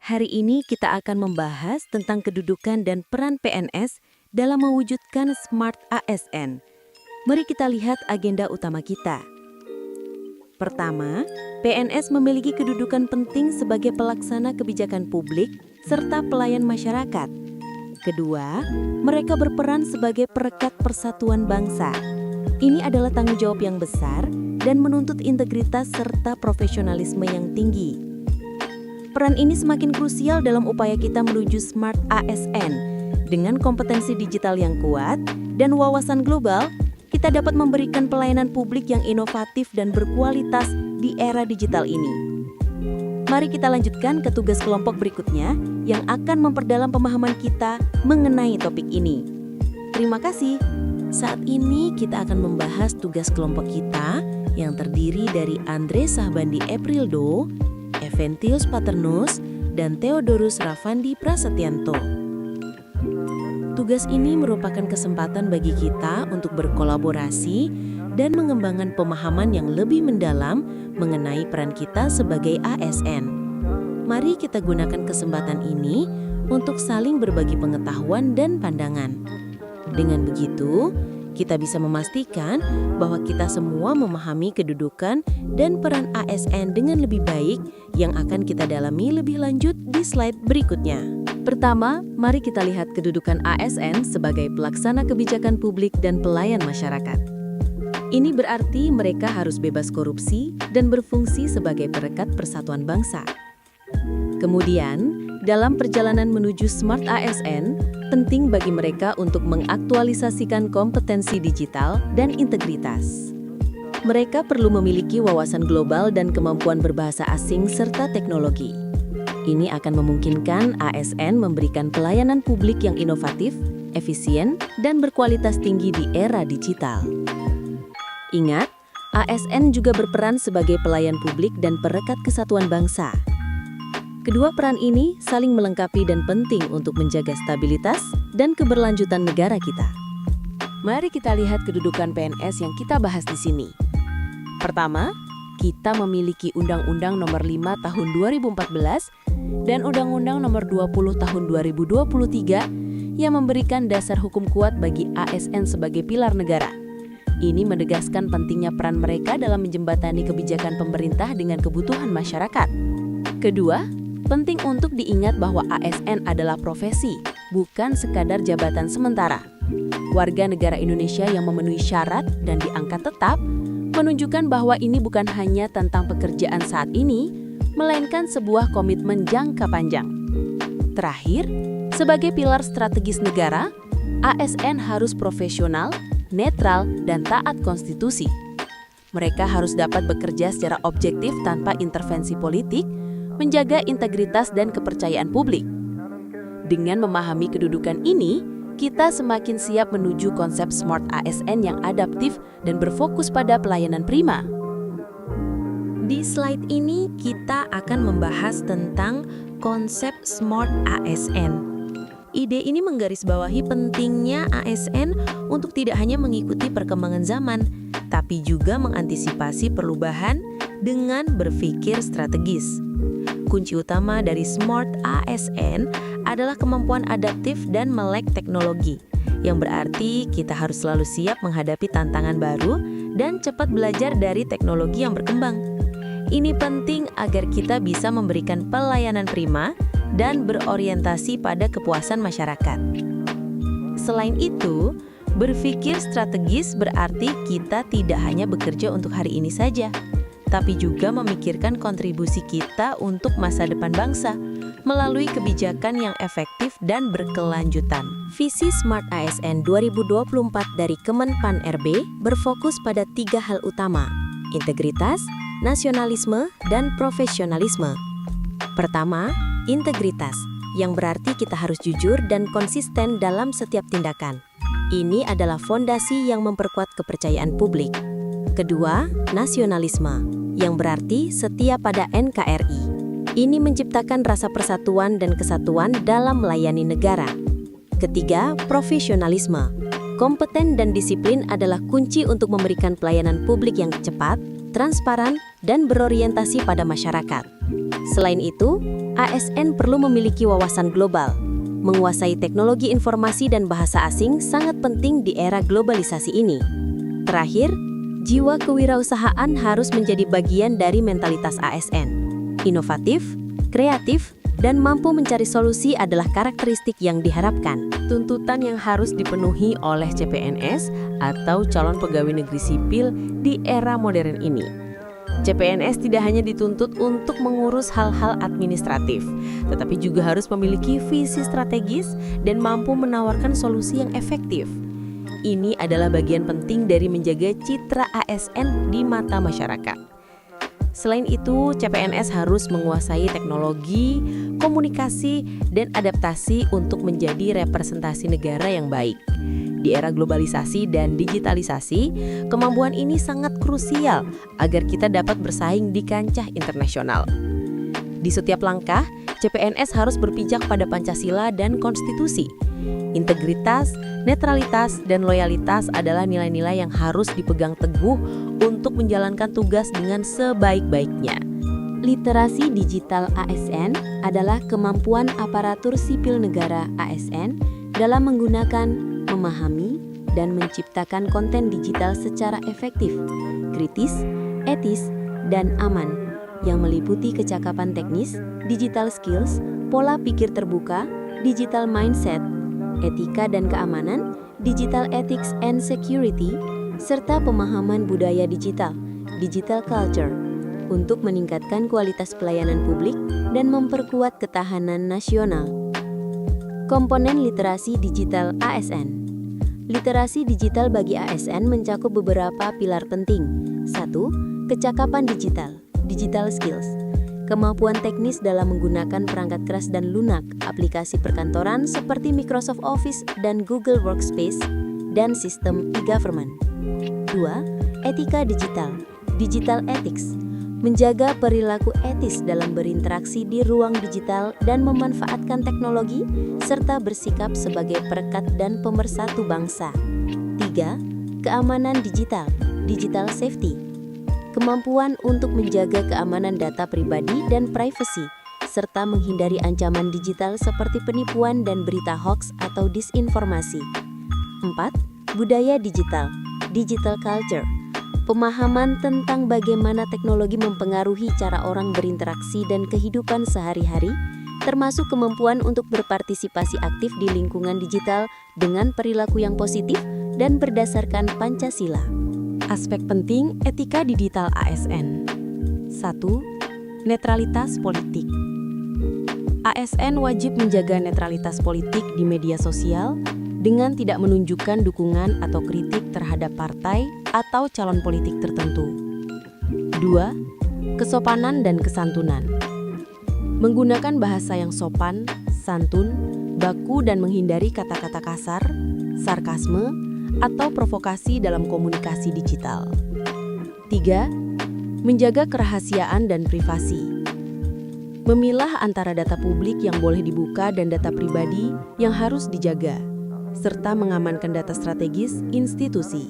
Hari ini kita akan membahas tentang kedudukan dan peran PNS dalam mewujudkan Smart ASN. Mari kita lihat agenda utama kita. Pertama, PNS memiliki kedudukan penting sebagai pelaksana kebijakan publik serta pelayan masyarakat. Kedua, mereka berperan sebagai perekat persatuan bangsa. Ini adalah tanggung jawab yang besar dan menuntut integritas serta profesionalisme yang tinggi. Peran ini semakin krusial dalam upaya kita menuju Smart ASN. Dengan kompetensi digital yang kuat dan wawasan global, kita dapat memberikan pelayanan publik yang inovatif dan berkualitas di era digital ini. Mari kita lanjutkan ke tugas kelompok berikutnya yang akan memperdalam pemahaman kita mengenai topik ini. Terima kasih. Saat ini kita akan membahas tugas kelompok kita yang terdiri dari Andre Sahbandi Eprildo, Eventius Paternus, dan Theodorus Ravandi Prasetyanto. Tugas ini merupakan kesempatan bagi kita untuk berkolaborasi dan mengembangkan pemahaman yang lebih mendalam mengenai peran kita sebagai ASN. Mari kita gunakan kesempatan ini untuk saling berbagi pengetahuan dan pandangan. Dengan begitu, kita bisa memastikan bahwa kita semua memahami kedudukan dan peran ASN dengan lebih baik yang akan kita dalami lebih lanjut di slide berikutnya. Pertama, mari kita lihat kedudukan ASN sebagai pelaksana kebijakan publik dan pelayan masyarakat. Ini berarti mereka harus bebas korupsi dan berfungsi sebagai perekat persatuan bangsa. Kemudian, dalam perjalanan menuju Smart ASN, penting bagi mereka untuk mengaktualisasikan kompetensi digital dan integritas. Mereka perlu memiliki wawasan global dan kemampuan berbahasa asing serta teknologi. Ini akan memungkinkan ASN memberikan pelayanan publik yang inovatif, efisien, dan berkualitas tinggi di era digital. Ingat, ASN juga berperan sebagai pelayan publik dan perekat kesatuan bangsa. Kedua peran ini saling melengkapi dan penting untuk menjaga stabilitas dan keberlanjutan negara kita. Mari kita lihat kedudukan PNS yang kita bahas di sini. Pertama, kita memiliki Undang-Undang Nomor 5 Tahun 2014 dan Undang-Undang Nomor 20 Tahun 2023 yang memberikan dasar hukum kuat bagi ASN sebagai pilar negara. Ini menegaskan pentingnya peran mereka dalam menjembatani kebijakan pemerintah dengan kebutuhan masyarakat. Kedua, penting untuk diingat bahwa ASN adalah profesi, bukan sekadar jabatan sementara. Warga negara Indonesia yang memenuhi syarat dan diangkat tetap menunjukkan bahwa ini bukan hanya tentang pekerjaan saat ini, melainkan sebuah komitmen jangka panjang. Terakhir, sebagai pilar strategis negara, ASN harus profesional, netral, dan taat konstitusi. Mereka harus dapat bekerja secara objektif tanpa intervensi politik, menjaga integritas dan kepercayaan publik. Dengan memahami kedudukan ini, kita semakin siap menuju konsep Smart ASN yang adaptif dan berfokus pada pelayanan prima. Di slide ini, kita akan membahas tentang konsep Smart ASN. Ide ini menggarisbawahi pentingnya ASN untuk tidak hanya mengikuti perkembangan zaman, tapi juga mengantisipasi perubahan dengan berpikir strategis. Kunci utama dari Smart ASN adalah kemampuan adaptif dan melek teknologi, yang berarti kita harus selalu siap menghadapi tantangan baru dan cepat belajar dari teknologi yang berkembang. Ini penting agar kita bisa memberikan pelayanan prima dan berorientasi pada kepuasan masyarakat. Selain itu, berpikir strategis berarti kita tidak hanya bekerja untuk hari ini saja, tapi juga memikirkan kontribusi kita untuk masa depan bangsa melalui kebijakan yang efektif dan berkelanjutan. Visi Smart ASN 2024 dari Kemenpan RB berfokus pada 3 hal utama: integritas, nasionalisme, dan profesionalisme. Pertama, integritas, yang berarti kita harus jujur dan konsisten dalam setiap tindakan. Ini adalah fondasi yang memperkuat kepercayaan publik. Kedua, nasionalisme, yang berarti setia pada NKRI. Ini menciptakan rasa persatuan dan kesatuan dalam melayani negara. Ketiga, profesionalisme. Kompeten dan disiplin adalah kunci untuk memberikan pelayanan publik yang cepat, transparan, dan berorientasi pada masyarakat. Selain itu, ASN perlu memiliki wawasan global. Menguasai teknologi informasi dan bahasa asing sangat penting di era globalisasi ini. Terakhir, jiwa kewirausahaan harus menjadi bagian dari mentalitas ASN. Inovatif, kreatif, dan mampu mencari solusi adalah karakteristik yang diharapkan. Tuntutan yang harus dipenuhi oleh CPNS atau calon pegawai negeri sipil di era modern ini. CPNS tidak hanya dituntut untuk mengurus hal-hal administratif, tetapi juga harus memiliki visi strategis dan mampu menawarkan solusi yang efektif. Ini adalah bagian penting dari menjaga citra ASN di mata masyarakat. Selain itu, CPNS harus menguasai teknologi, komunikasi, dan adaptasi untuk menjadi representasi negara yang baik. Di era globalisasi dan digitalisasi, kemampuan ini sangat krusial agar kita dapat bersaing di kancah internasional. Di setiap langkah, CPNS harus berpijak pada Pancasila dan konstitusi. Integritas, netralitas, dan loyalitas adalah nilai-nilai yang harus dipegang teguh untuk menjalankan tugas dengan sebaik-baiknya. Literasi digital ASN adalah kemampuan aparatur sipil negara ASN dalam menggunakan, memahami, dan menciptakan konten digital secara efektif, kritis, etis, dan aman, yang meliputi kecakapan teknis, digital skills, pola pikir terbuka, digital mindset, etika dan keamanan, digital ethics and security, serta pemahaman budaya digital, digital culture, untuk meningkatkan kualitas pelayanan publik dan memperkuat ketahanan nasional. Komponen literasi digital ASN. Literasi digital bagi ASN mencakup beberapa pilar penting. 1. Kecakapan digital, digital skills. Kemampuan teknis dalam menggunakan perangkat keras dan lunak, aplikasi perkantoran seperti Microsoft Office dan Google Workspace, dan sistem e-government. 2. Etika digital, digital ethics. Menjaga perilaku etis dalam berinteraksi di ruang digital dan memanfaatkan teknologi, serta bersikap sebagai perekat dan pemersatu bangsa. 3. Keamanan digital, digital safety. Kemampuan untuk menjaga keamanan data pribadi dan privasi, serta menghindari ancaman digital seperti penipuan dan berita hoaks atau disinformasi. 4. Budaya digital, digital culture. Pemahaman tentang bagaimana teknologi mempengaruhi cara orang berinteraksi dan kehidupan sehari-hari, termasuk kemampuan untuk berpartisipasi aktif di lingkungan digital dengan perilaku yang positif dan berdasarkan Pancasila. Aspek penting etika digital ASN. 1. Netralitas politik. ASN wajib menjaga netralitas politik di media sosial dengan tidak menunjukkan dukungan atau kritik terhadap partai atau calon politik tertentu. 2. Kesopanan dan kesantunan. Menggunakan bahasa yang sopan, santun, baku dan menghindari kata-kata kasar, sarkasme, atau provokasi dalam komunikasi digital. 3. Menjaga kerahasiaan dan privasi. Memilah antara data publik yang boleh dibuka dan data pribadi yang harus dijaga, serta mengamankan data strategis institusi.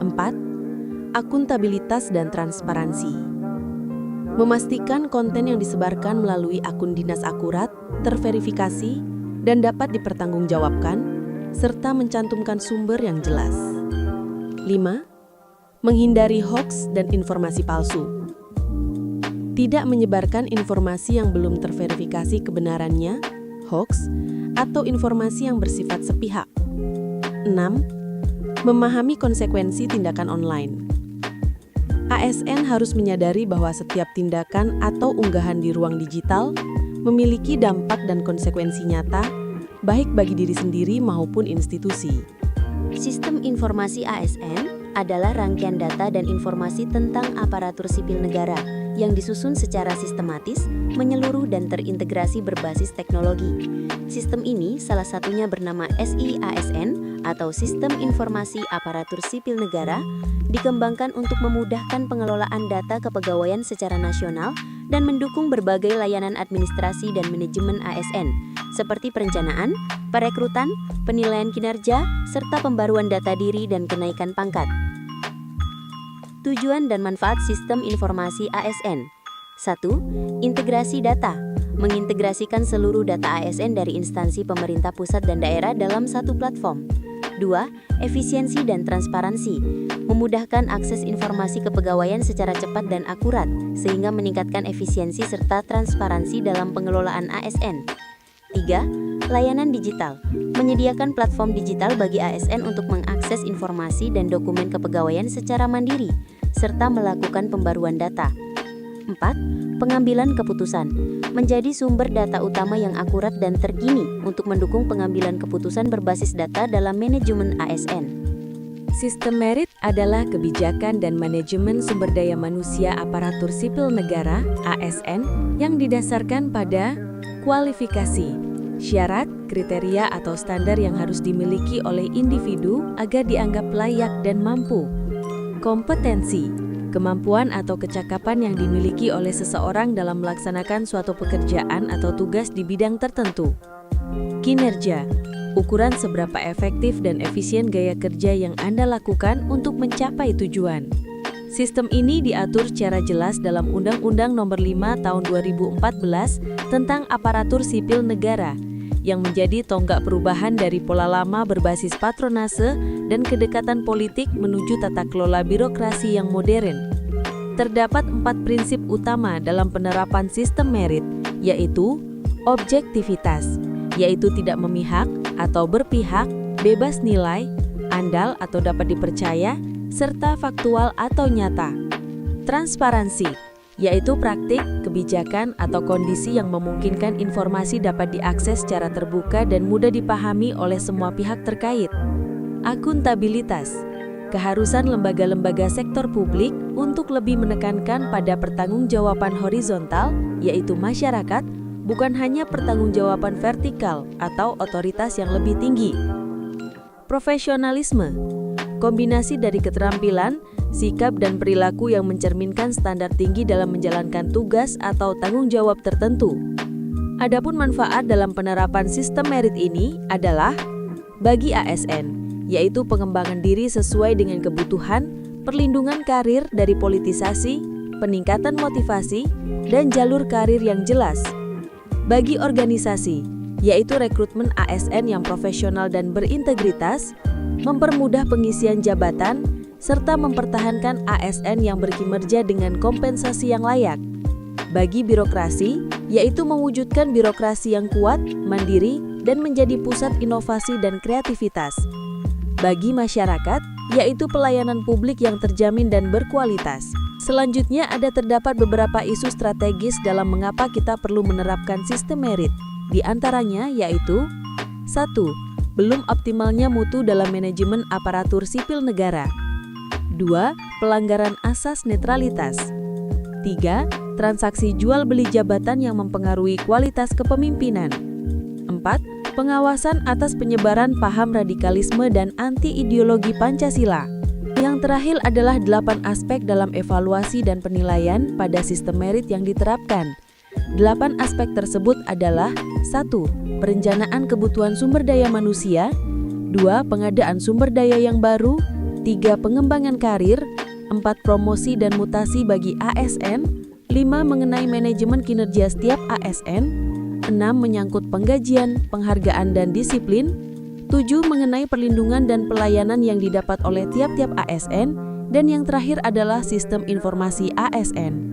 4. Akuntabilitas dan transparansi. Memastikan konten yang disebarkan melalui akun dinas akurat, terverifikasi, dan dapat dipertanggungjawabkan, serta mencantumkan sumber yang jelas. 5. Menghindari hoaks dan informasi palsu. Tidak menyebarkan informasi yang belum terverifikasi kebenarannya, hoaks, atau informasi yang bersifat sepihak. 6. Memahami konsekuensi tindakan online. ASN harus menyadari bahwa setiap tindakan atau unggahan di ruang digital memiliki dampak dan konsekuensi nyata, baik bagi diri sendiri maupun institusi. Sistem informasi ASN adalah rangkaian data dan informasi tentang aparatur sipil negara yang disusun secara sistematis, menyeluruh dan terintegrasi berbasis teknologi. Sistem ini salah satunya bernama SIASN atau Sistem Informasi Aparatur Sipil Negara, dikembangkan untuk memudahkan pengelolaan data kepegawaian secara nasional dan mendukung berbagai layanan administrasi dan manajemen ASN, seperti perencanaan, perekrutan, penilaian kinerja, serta pembaruan data diri dan kenaikan pangkat. Tujuan dan manfaat sistem informasi ASN. 1. Integrasi data. Mengintegrasikan seluruh data ASN dari instansi pemerintah pusat dan daerah dalam satu platform. 2. Efisiensi dan transparansi. Memudahkan akses informasi kepegawaian secara cepat dan akurat, sehingga meningkatkan efisiensi serta transparansi dalam pengelolaan ASN. 3. Layanan digital. Menyediakan platform digital bagi ASN untuk mengakses informasi dan dokumen kepegawaian secara mandiri, serta melakukan pembaruan data. 4. Pengambilan keputusan. Menjadi sumber data utama yang akurat dan terkini untuk mendukung pengambilan keputusan berbasis data dalam manajemen ASN. Sistem merit adalah kebijakan dan manajemen sumber daya manusia aparatur sipil negara (ASN) yang didasarkan pada kualifikasi, syarat, kriteria atau standar yang harus dimiliki oleh individu agar dianggap layak dan mampu. Kompetensi, kemampuan atau kecakapan yang dimiliki oleh seseorang dalam melaksanakan suatu pekerjaan atau tugas di bidang tertentu. Kinerja, ukuran seberapa efektif dan efisien gaya kerja yang Anda lakukan untuk mencapai tujuan. Sistem ini diatur secara jelas dalam Undang-Undang Nomor 5 Tahun 2014 tentang Aparatur Sipil Negara, yang menjadi tonggak perubahan dari pola lama berbasis patronase dan kedekatan politik menuju tata kelola birokrasi yang modern. Terdapat 4 prinsip utama dalam penerapan sistem merit, yaitu objektivitas, yaitu tidak memihak atau berpihak, bebas nilai, andal atau dapat dipercaya, serta faktual atau nyata. Transparansi, yaitu praktik, kebijakan, atau kondisi yang memungkinkan informasi dapat diakses secara terbuka dan mudah dipahami oleh semua pihak terkait. Akuntabilitas, keharusan lembaga-lembaga sektor publik untuk lebih menekankan pada pertanggungjawaban horizontal, yaitu masyarakat, bukan hanya pertanggungjawaban vertikal atau otoritas yang lebih tinggi. Profesionalisme, kombinasi dari keterampilan, sikap dan perilaku yang mencerminkan standar tinggi dalam menjalankan tugas atau tanggung jawab tertentu. Adapun manfaat dalam penerapan sistem merit ini adalah bagi ASN, yaitu pengembangan diri sesuai dengan kebutuhan, perlindungan karir dari politisasi, peningkatan motivasi, dan jalur karir yang jelas. Bagi organisasi, yaitu rekrutmen ASN yang profesional dan berintegritas, mempermudah pengisian jabatan, serta mempertahankan ASN yang berkinerja dengan kompensasi yang layak. Bagi birokrasi, yaitu mewujudkan birokrasi yang kuat, mandiri, dan menjadi pusat inovasi dan kreativitas. Bagi masyarakat, yaitu pelayanan publik yang terjamin dan berkualitas. Selanjutnya terdapat beberapa isu strategis dalam mengapa kita perlu menerapkan sistem merit. Di antaranya yaitu 1. Belum optimalnya mutu dalam manajemen aparatur sipil negara. 2. Pelanggaran asas netralitas. 3. Transaksi jual beli jabatan yang mempengaruhi kualitas kepemimpinan. 4. Pengawasan atas penyebaran paham radikalisme dan anti-ideologi Pancasila. Yang terakhir adalah 8 aspek dalam evaluasi dan penilaian pada sistem merit yang diterapkan. 8 aspek tersebut adalah 1. Perencanaan kebutuhan sumber daya manusia. 2. Pengadaan sumber daya yang baru. 3. Pengembangan karir. 4. Promosi dan mutasi bagi ASN. 5. Mengenai manajemen kinerja setiap ASN. 6. Menyangkut penggajian, penghargaan dan disiplin. 7. Mengenai perlindungan dan pelayanan yang didapat oleh tiap-tiap ASN. Dan yang terakhir adalah sistem informasi ASN.